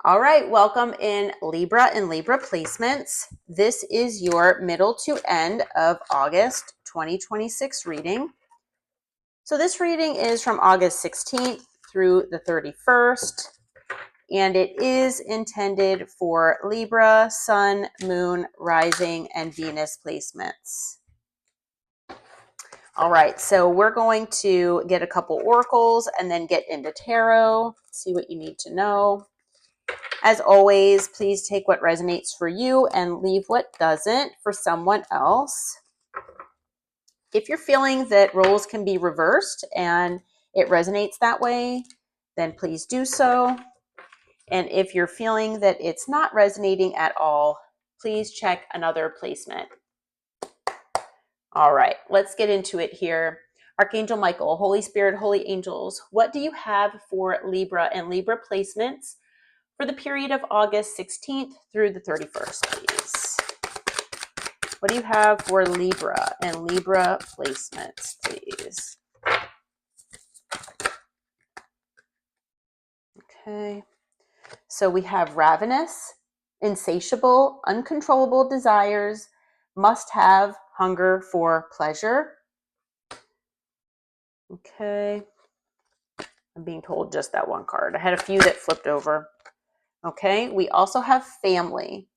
All right, welcome in Libra and Libra placements. This is your middle to end of August 2026 reading. So this reading is from August 16th through the 31st, and it is intended for Libra, Sun, Moon, Rising, and Venus placements. All right, so we're going to get a couple oracles and then get into tarot, see what you need to know. As always, please take what resonates for you and leave what doesn't for someone else. If you're feeling that roles can be reversed and it resonates that way, then please do so. And if you're feeling that it's not resonating at all, please check another placement. All right, let's get into it here. Archangel Michael, Holy Spirit, Holy Angels, what do you have for Libra and Libra placements for the period of August 16th through the 31st, please? What do you have for Libra and Libra placements, please? Okay. So we have ravenous, insatiable, uncontrollable desires, must have hunger for pleasure. Okay. I'm being told just that one card. I had a few that flipped over. Okay. We also have family,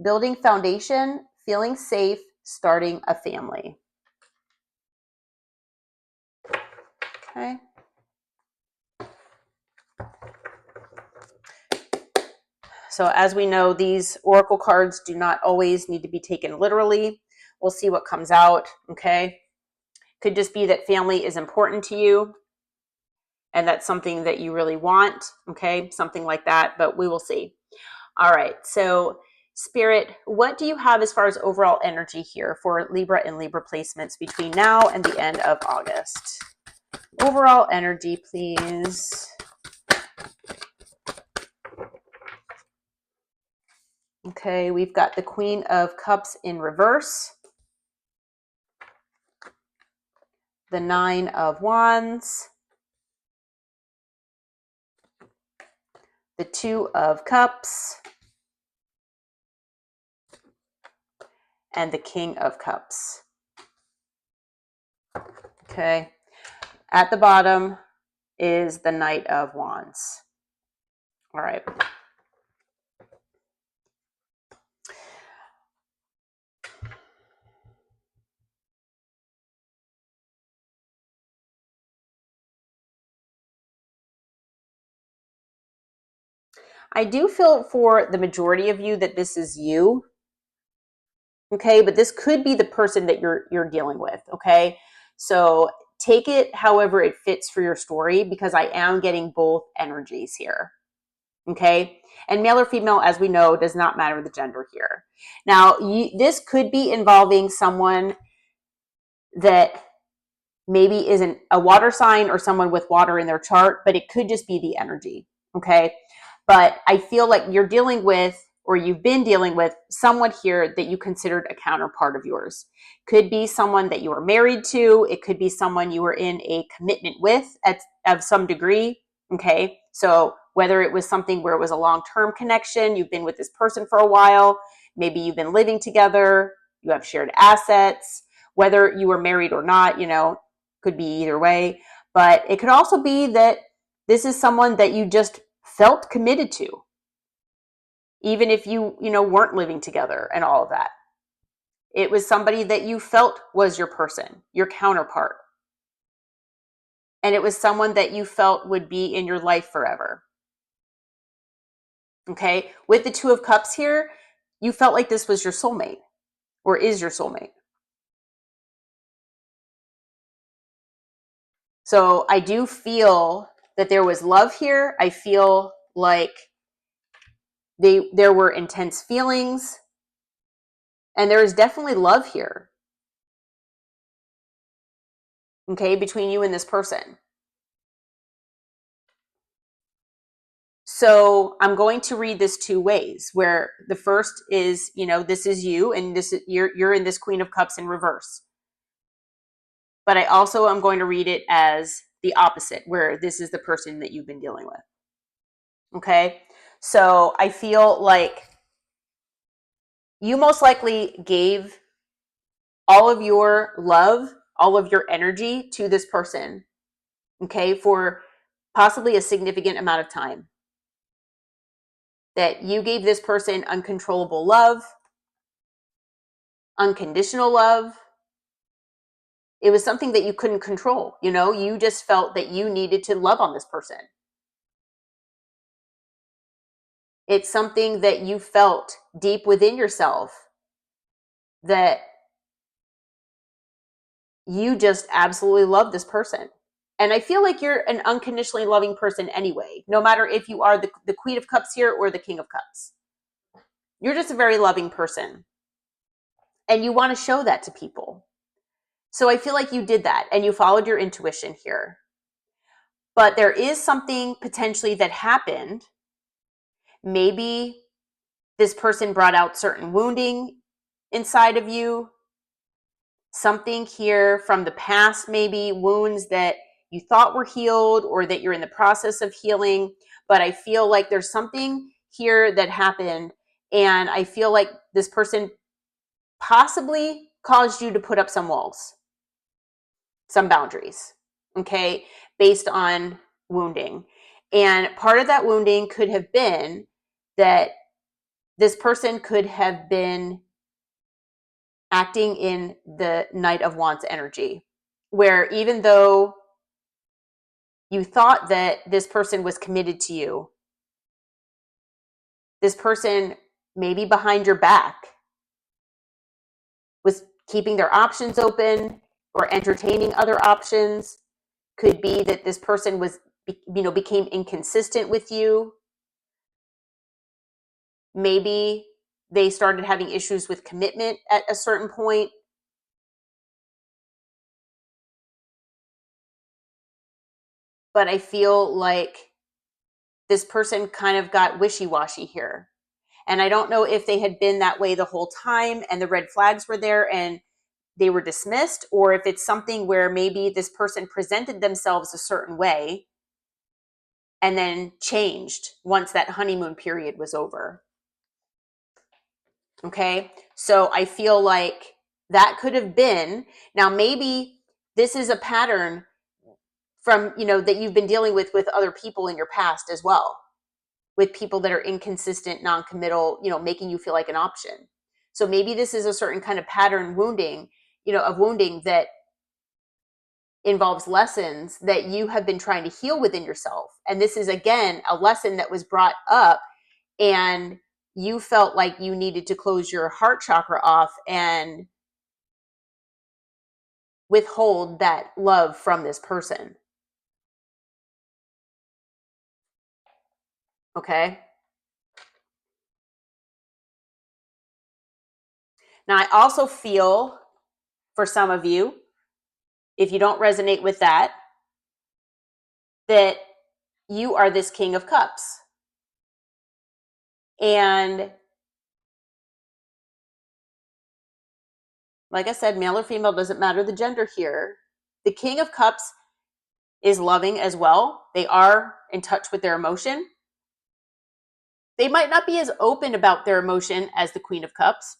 building foundation, feeling safe, starting a family. Okay. So as we know, these oracle cards do not always need to be taken literally. We'll see what comes out, okay? Could just be that family is important to you and that's something that you really want, okay? Something like that, but we will see. All right, so Spirit, what do you have as far as overall energy here for Libra and Libra placements between now and the end of August? Overall energy, please. Okay, we've got the Queen of Cups in reverse, the Nine of Wands, the Two of Cups, and the King of Cups. Okay, at the bottom is the Knight of Wands. All right. I do feel for the majority of you that this is you. Okay, but this could be the person that you're dealing with, okay? So take it however it fits for your story, because I am getting both energies here. Okay, and male or female, as we know, does not matter the gender here. Now, this could be involving someone that maybe isn't a water sign or someone with water in their chart, but it could just be the energy. Okay, but I feel like you're dealing with, or you've been dealing with, someone here that you considered a counterpart of yours. Could be someone that you were married to. It could be someone you were in a commitment with of some degree. Okay, so whether it was something where it was a long-term connection, you've been with this person for a while, maybe you've been living together, you have shared assets, whether you were married or not, could be either way. But it could also be that this is someone that you just felt committed to, even if you weren't living together and all of that. It was somebody that you felt was your person, your counterpart. And it was someone that you felt would be in your life forever. Okay, with the Two of Cups here, you felt like this was your soulmate or is your soulmate. So I do feel that there was love here. I feel like there were intense feelings, and there is definitely love here. Okay, between you and this person. So I'm going to read this two ways, where the first is, this is you, and this you're in this Queen of Cups in reverse. But I also am going to read it as the opposite, where this is the person that you've been dealing with. Okay, So I feel like you most likely gave all of your love, all of your energy to this person, okay, for possibly a significant amount of time. That you gave this person uncontrollable love, unconditional love. It was something that you couldn't control. You just felt that you needed to love on this person. It's something that you felt deep within yourself that you just absolutely love this person. And I feel like you're an unconditionally loving person anyway, no matter if you are the Queen of Cups here or the King of Cups. You're just a very loving person. And you want to show that to people. So I feel like you did that and you followed your intuition here. But there is something potentially that happened. Maybe this person brought out certain wounding inside of you. Something here from the past, maybe wounds that you thought were healed or that you're in the process of healing. But I feel like there's something here that happened. And I feel like this person possibly caused you to put up some walls, some boundaries, okay, based on wounding. And part of that wounding could have been that this person could have been acting in the Knight of Wands energy, where even though you thought that this person was committed to you, this person maybe behind your back was keeping their options open or entertaining other options. Could be that this person became inconsistent with you. Maybe they started having issues with commitment at a certain point. But I feel like this person kind of got wishy-washy here. And I don't know if they had been that way the whole time and the red flags were there and they were dismissed, or if it's something where maybe this person presented themselves a certain way and then changed once that honeymoon period was over. Okay, so I feel like that could have been, now maybe this is a pattern from, that you've been dealing with other people in your past as well, with people that are inconsistent, non-committal, making you feel like an option. So maybe this is a certain kind of pattern wounding, of wounding that involves lessons that you have been trying to heal within yourself. And this is, again, a lesson that was brought up and you felt like you needed to close your heart chakra off and withhold that love from this person. Okay. Now, I also feel for some of you, if you don't resonate with that you are this King of Cups. And like I said, male or female, doesn't matter the gender here. The King of Cups is loving as well. They are in touch with their emotion. They might not be as open about their emotion as the Queen of Cups,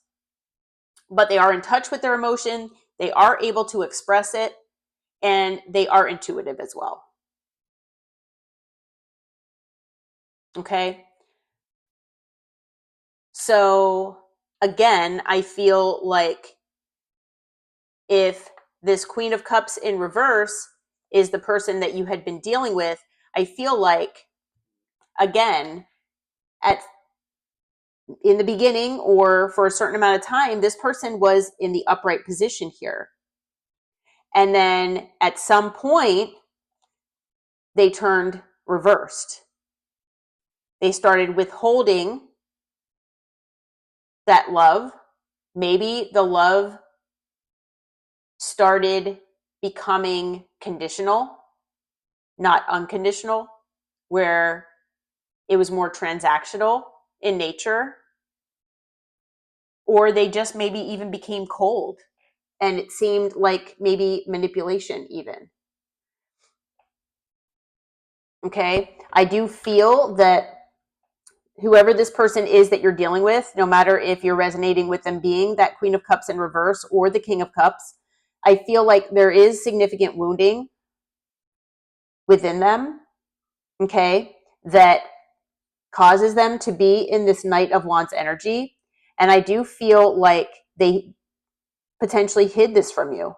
but they are in touch with their emotion. They are able to express it, and they are intuitive as well. Okay. So again, I feel like if this Queen of Cups in reverse is the person that you had been dealing with, I feel like, again, in the beginning or for a certain amount of time, this person was in the upright position here. And then at some point, they turned reversed. They started withholding that love. Maybe the love started becoming conditional, not unconditional, where it was more transactional in nature. Or they just maybe even became cold and it seemed like maybe manipulation even. Okay, I do feel that whoever this person is that you're dealing with, no matter if you're resonating with them being that Queen of Cups in reverse or the King of Cups, I feel like there is significant wounding within them, okay, that causes them to be in this Knight of Wands energy. And I do feel like they potentially hid this from you.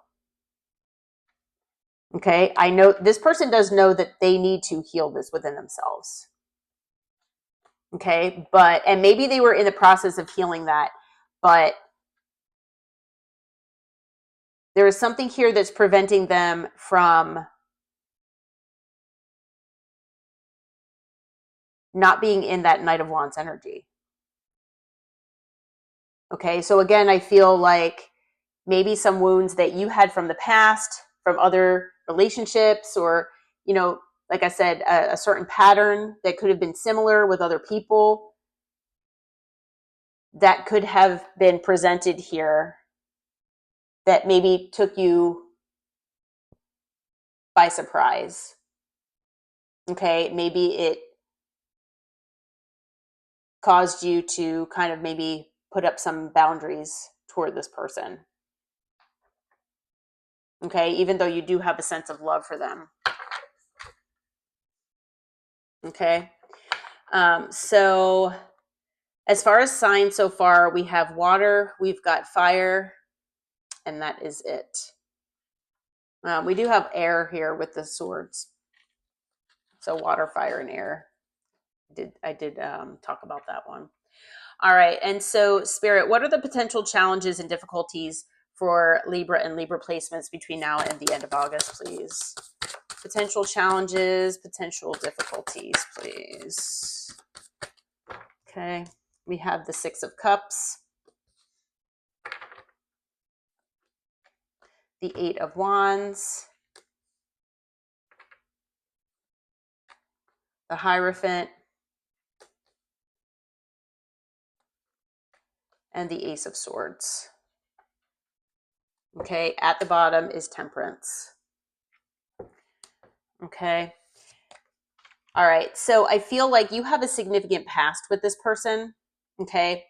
Okay, I know this person does know that they need to heal this within themselves. Okay, and maybe they were in the process of healing that, but there is something here that's preventing them from not being in that Knight of Wands energy. Okay, so again, I feel like maybe some wounds that you had from the past, from other relationships, or, like I said, a certain pattern that could have been similar with other people that could have been presented here that maybe took you by surprise. Okay, maybe it caused you to kind of maybe put up some boundaries toward this person. Okay, even though you do have a sense of love for them. Okay, so as far as signs so far, we have water, we've got fire, and that is it. We do have air here with the swords. So water, fire, and air. I did talk about that one. All right, and so Spirit, what are the potential challenges and difficulties for Libra and Libra placements between now and the end of August, please? Potential challenges, potential difficulties, please. Okay, we have the Six of Cups, the Eight of Wands, the Hierophant, and the Ace of Swords. Okay, at the bottom is Temperance. Okay. All right, so I feel like you have a significant past with this person. Okay,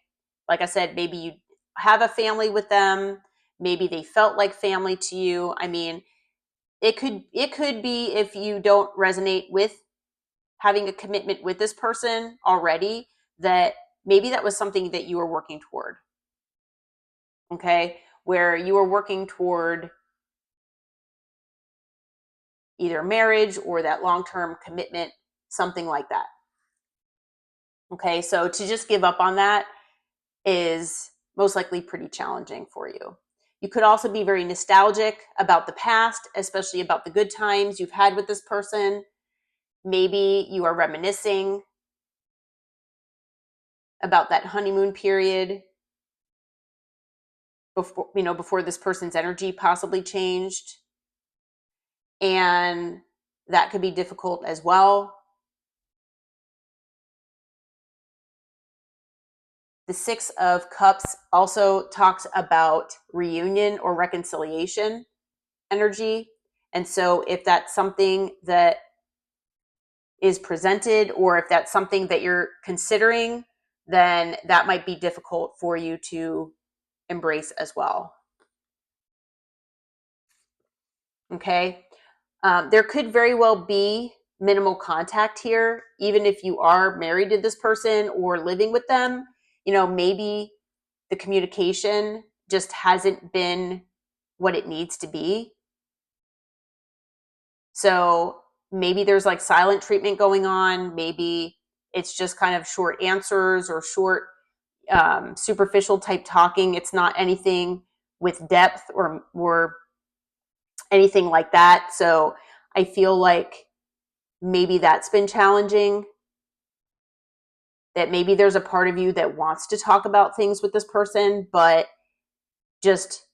like I said, maybe you have a family with them. Maybe they felt like family to you. I mean, it could be, if you don't resonate with having a commitment with this person already, that maybe that was something that you were working toward. Okay, where you were working toward either marriage or that long-term commitment, something like that. Okay, so to just give up on that is most likely pretty challenging for you. You could also be very nostalgic about the past, especially about the good times you've had with this person. Maybe you are reminiscing about that honeymoon period before this person's energy possibly changed. And that could be difficult as well. The Six of Cups also talks about reunion or reconciliation energy. And so if that's something that is presented, or if that's something that you're considering, then that might be difficult for you to embrace as well. Okay. There could very well be minimal contact here, even if you are married to this person or living with them. Maybe the communication just hasn't been what it needs to be. So maybe there's like silent treatment going on. Maybe it's just kind of short answers or short, superficial type talking. It's not anything with depth or anything like that. So I feel like maybe that's been challenging. That maybe there's a part of you that wants to talk about things with this person, but just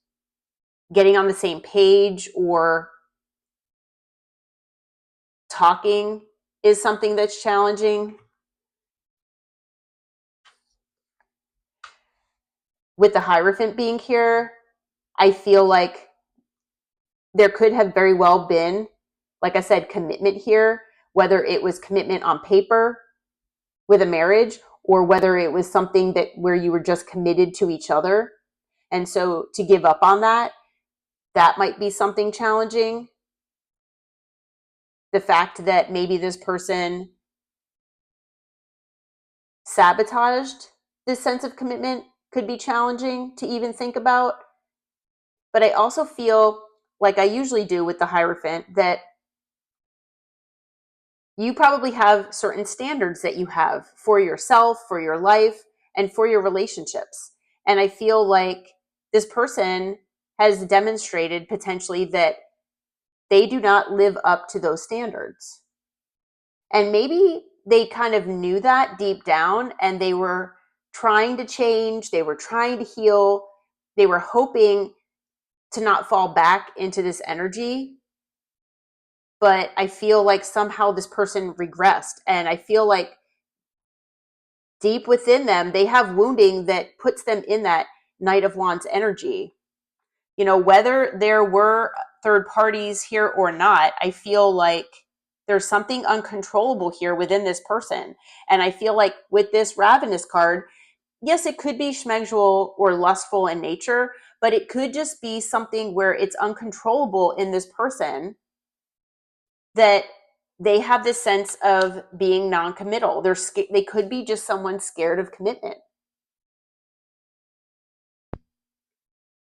getting on the same page or talking is something that's challenging. With the Hierophant being here, I feel like there could have very well been, like I said, commitment here, whether it was commitment on paper with a marriage, or whether it was something that where you were just committed to each other. And so to give up on that, that might be something challenging. The fact that maybe this person sabotaged this sense of commitment could be challenging to even think about. But I also feel, like I usually do with the Hierophant, that you probably have certain standards that you have for yourself, for your life, and for your relationships. And I feel like this person has demonstrated potentially that they do not live up to those standards. And maybe they kind of knew that deep down, and they were trying to change, they were trying to heal, they were hoping to not fall back into this energy. But I feel like somehow this person regressed, and I feel like deep within them, they have wounding that puts them in that Knight of Wands energy. You know, whether there were third parties here or not, I feel like there's something uncontrollable here within this person. And I feel like with this Ravenous card, yes, it could be schmegsual or lustful in nature, but it could just be something where it's uncontrollable in this person, that they have this sense of being non-committal. They could be just someone scared of commitment.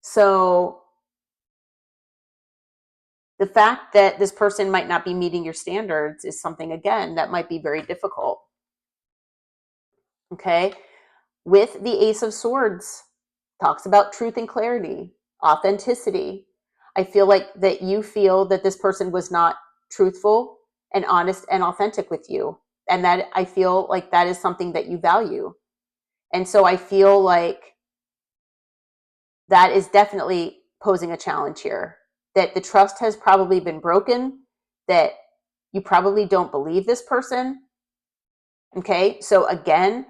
So the fact that this person might not be meeting your standards is something, again, that might be very difficult. Okay. With the Ace of Swords, talks about truth and clarity, authenticity. I feel like that you feel that this person was not truthful and honest and authentic with you. And that I feel like that is something that you value. And so I feel like that is definitely posing a challenge here, that the trust has probably been broken, that you probably don't believe this person. Okay. So again,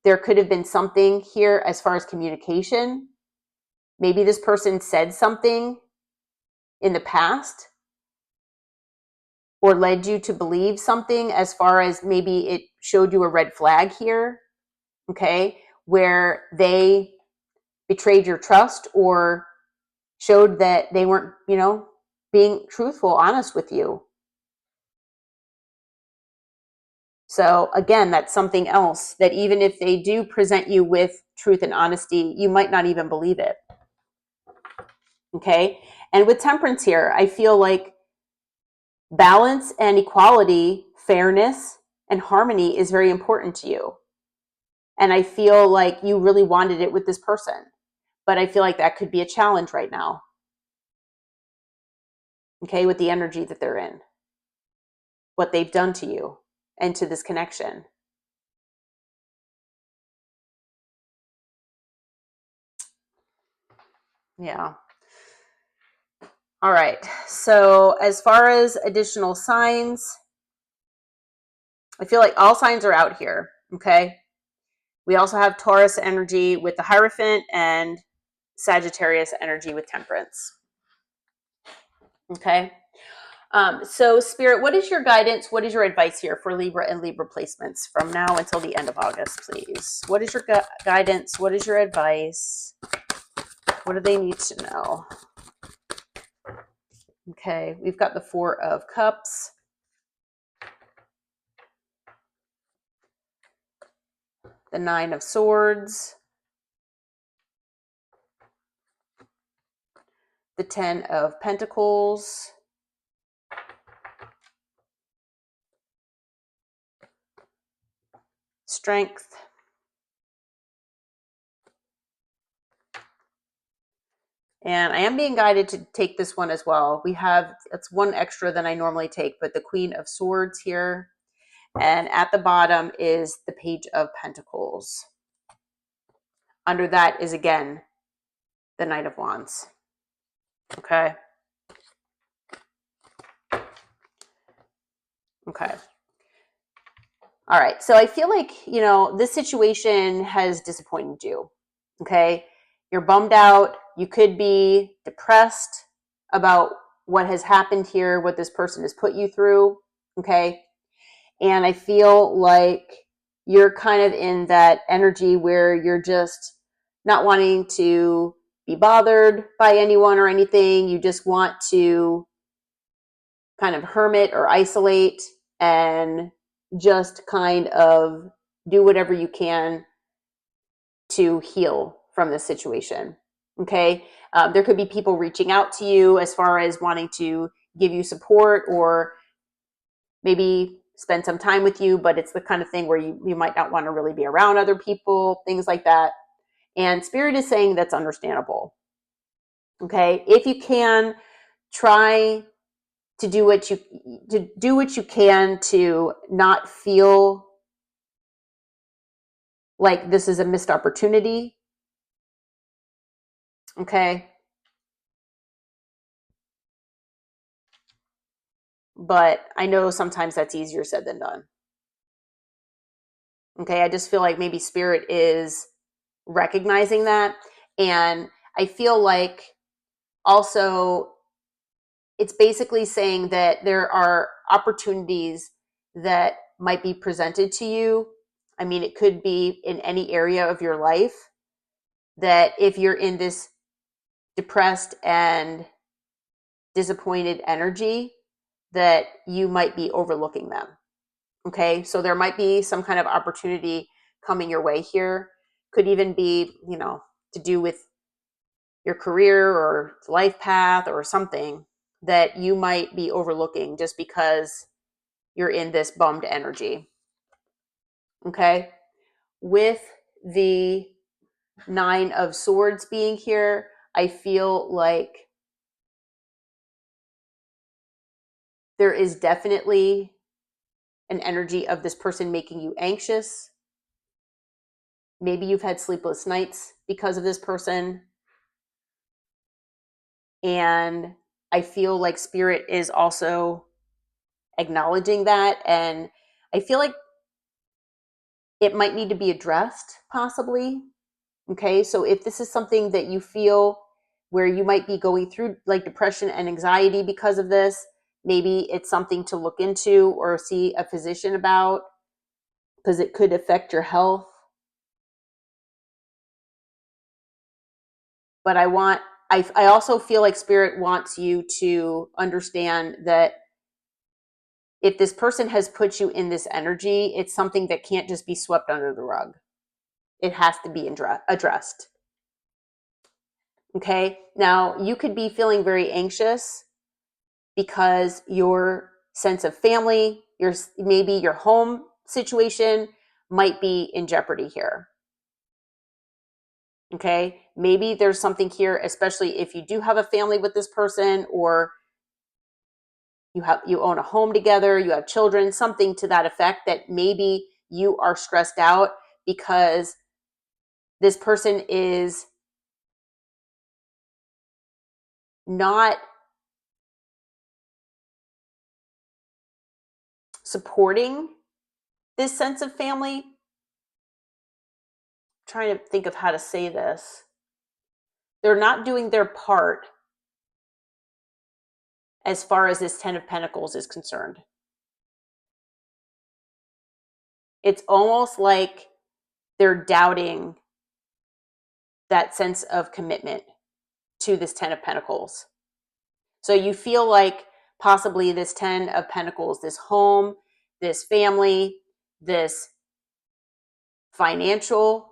there could have been something here as far as communication. Maybe this person said something in the past or led you to believe something, as far as maybe it showed you a red flag here. Okay. Where they betrayed your trust or showed that they weren't, being truthful, honest with you. So again, that's something else, that even if they do present you with truth and honesty, you might not even believe it. Okay. And with Temperance here, I feel like balance and equality, fairness and harmony is very important to you. And I feel like you really wanted it with this person, but I feel like that could be a challenge right now. Okay. With the energy that they're in, what they've done to you and to this connection. Yeah. All right. So as far as additional signs, I feel like all signs are out here. Okay. We also have Taurus energy with the Hierophant and Sagittarius energy with Temperance. Okay. So Spirit, what is your guidance? What is your advice here for Libra and Libra placements from now until the end of August, please? What is your guidance? What is your advice? What do they need to know? Okay, we've got the Four of Cups. The Nine of Swords. The Ten of Pentacles. Strength. And I am being guided to take this one as well. It's one extra than I normally take, but the Queen of Swords here. And at the bottom is the Page of Pentacles. Under that is, again, the Knight of Wands. Okay. Okay. All right. So I feel like, this situation has disappointed you. Okay. You're bummed out. You could be depressed about what has happened here, what this person has put you through. Okay. And I feel like you're kind of in that energy where you're just not wanting to be bothered by anyone or anything. You just want to kind of hermit or isolate and just kind of do whatever you can to heal from this situation. Okay. There could be people reaching out to you as far as wanting to give you support or maybe spend some time with you, but it's the kind of thing where you might not want to really be around other people, things like that. And Spirit is saying that's understandable. Okay. If you can, try to do what you can to not feel like this is a missed opportunity. Okay. But I know sometimes that's easier said than done. Okay. I just feel like maybe Spirit is recognizing that. And I feel like also it's basically saying that there are opportunities that might be presented to you. I mean, it could be in any area of your life that if you're in this depressed and disappointed energy, that you might be overlooking them. Okay. So there might be some kind of opportunity coming your way here. Could even be, to do with your career or life path or something that you might be overlooking just because you're in this bummed energy. Okay. With the 9 of Swords being here, I feel like there is definitely an energy of this person making you anxious. Maybe you've had sleepless nights because of this person. And I feel like Spirit is also acknowledging that. And I feel like it might need to be addressed, possibly. Okay. So if this is something that you feel where you might be going through like depression and anxiety because of this, maybe it's something to look into or see a physician about because it could affect your health. But I also feel like Spirit wants you to understand that if this person has put you in this energy, it's something that can't just be swept under the rug. It has to be addressed. Okay. Now, you could be feeling very anxious because your sense of family, maybe your home situation might be in jeopardy here. Okay. Maybe there's something here, especially if you do have a family with this person or you own a home together, you have children, something to that effect, that maybe you are stressed out because this person is not supporting this sense of family. I'm trying to think of how to say this. They're not doing their part as far as this 10 of Pentacles is concerned. It's almost like they're doubting that sense of commitment to this 10 of Pentacles. So you feel like possibly this 10 of Pentacles, this home, this family, this financial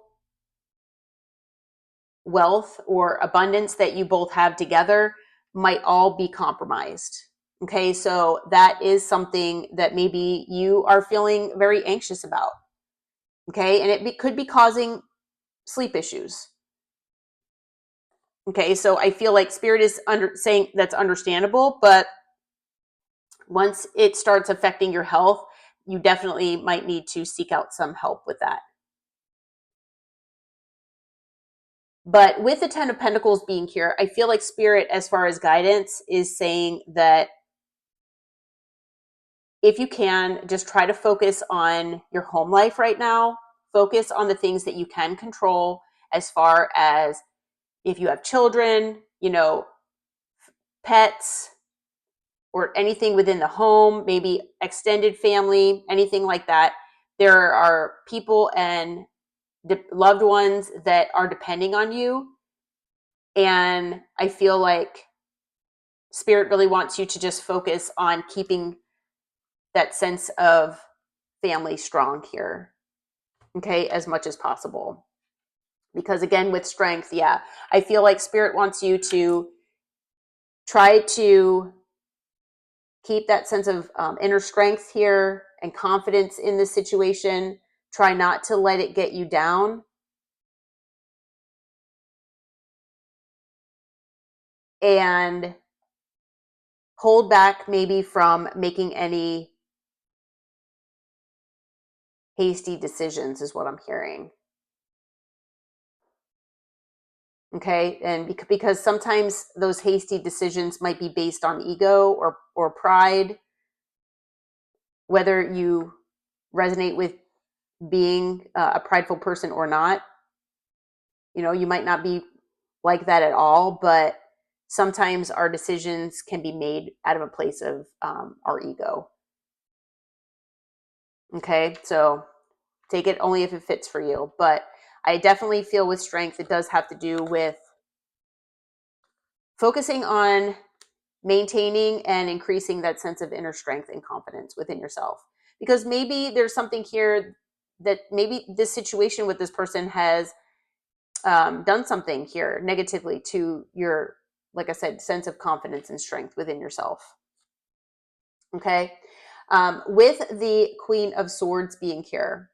wealth or abundance that you both have together might all be compromised. Okay, so that is something that maybe you are feeling very anxious about. Okay, and it could be causing sleep issues. Okay, so I feel like Spirit is saying that's understandable, but once it starts affecting your health, you definitely might need to seek out some help with that. But with the 10 of Pentacles being here, I feel like Spirit, as far as guidance, is saying that if you can, just try to focus on your home life right now. Focus on the things that you can control, as far as if you have children, pets, or anything within the home, maybe extended family, anything like that. there are people and loved ones that are depending on you. And I feel like Spirit really wants you to just focus on keeping that sense of family strong here, okay, as much as possible. Because again, with strength, yeah, I feel like Spirit wants you to try to keep that sense of inner strength here and confidence in the situation. Try not to let it get you down. And hold back maybe from making any hasty decisions is what I'm hearing. Okay, and because sometimes those hasty decisions might be based on ego or pride, whether you resonate with being a prideful person or not. You know, you might not be like that at all, but sometimes our decisions can be made out of a place of our ego. Okay, so take it only if it fits for you. But I definitely feel with strength, it does have to do with focusing on maintaining and increasing that sense of inner strength and confidence within yourself. Because maybe there's something here that maybe this situation with this person has done something here negatively to your, like I said, sense of confidence and strength within yourself. Okay. With the Queen of Swords being here,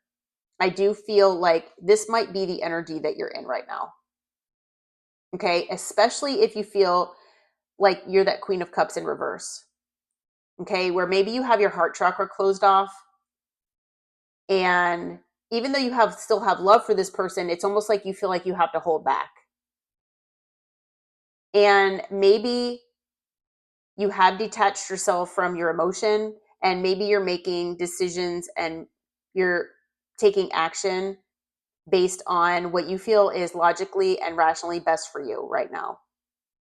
I do feel like this might be the energy that you're in right now. Okay. Especially if you feel like you're that Queen of Cups in reverse. Okay. Where maybe you have your heart chakra closed off. And even though you still have love for this person, it's almost like you feel like you have to hold back. And maybe you have detached yourself from your emotion, and maybe you're making decisions and you're taking action based on what you feel is logically and rationally best for you right now,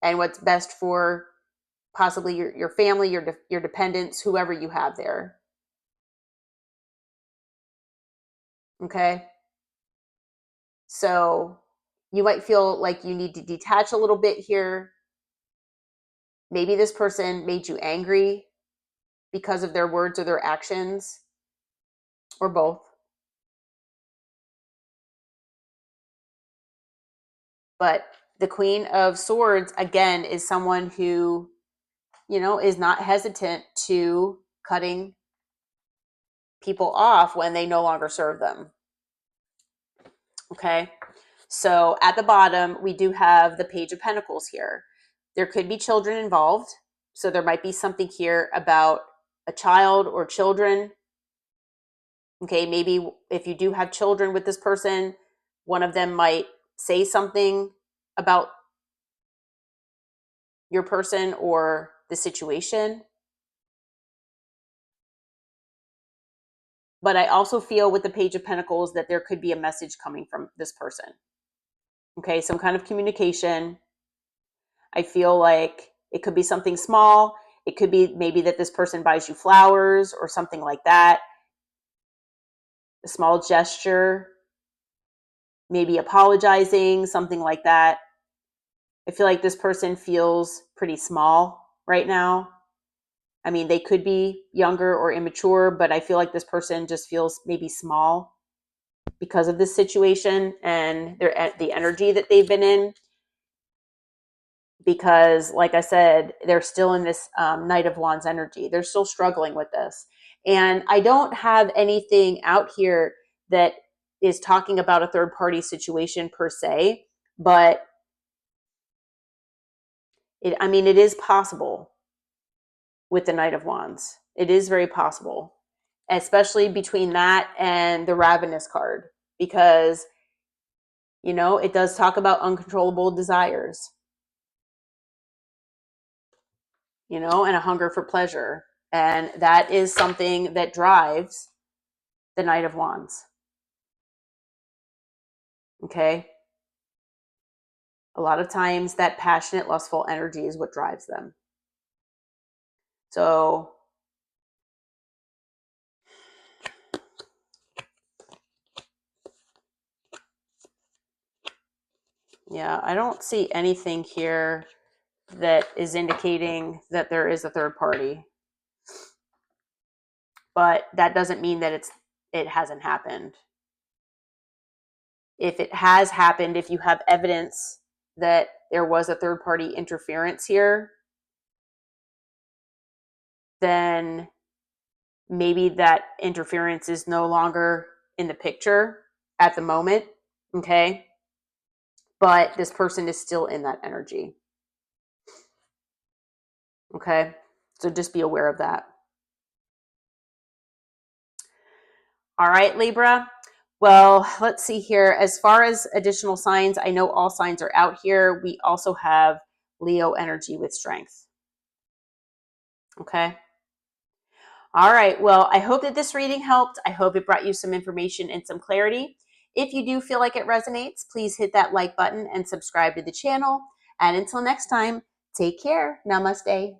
and what's best for possibly your family, your dependents, whoever you have there. Okay, so you might feel like you need to detach a little bit here. Maybe this person made you angry because of their words or their actions, or both. But the Queen of Swords, again, is someone who, you know, is not hesitant to cutting people off when they no longer serve them. Okay. So at the bottom, we do have the Page of Pentacles here. There could be children involved. So there might be something here about a child or children. Okay. Maybe if you do have children with this person, one of them might say something about your person or the situation. But I also feel with the Page of Pentacles that there could be a message coming from this person. Okay, some kind of communication. I feel like it could be something small. It could be maybe that this person buys you flowers or something like that. A small gesture, maybe apologizing, something like that. I feel like this person feels pretty small right now. I mean, they could be younger or immature, but I feel like this person just feels maybe small because of this situation and the energy that they've been in. Because, like I said, they're still in this Knight of Wands energy. They're still struggling with this. And I don't have anything out here that is talking about a third party situation per se, but it is possible with the Knight of Wands. It is very possible, especially between that and the Ravenous card, because, you know, it does talk about uncontrollable desires, you know, and a hunger for pleasure. And that is something that drives the Knight of Wands. Okay. A lot of times that passionate, lustful energy is what drives them. So Yeah, I don't see anything here that is indicating that there is a third party. But that doesn't mean that it hasn't happened. If it has happened, if you have evidence that there was a third party interference here, then maybe that interference is no longer in the picture at the moment, okay? But this person is still in that energy, okay? So just be aware of that. All right, Libra. Well, let's see here. As far as additional signs, I know all signs are out here. We also have Leo energy with strength. Okay. All right. Well, I hope that this reading helped. I hope it brought you some information and some clarity. If you do feel like it resonates, please hit that like button and subscribe to the channel. And until next time, take care. Namaste.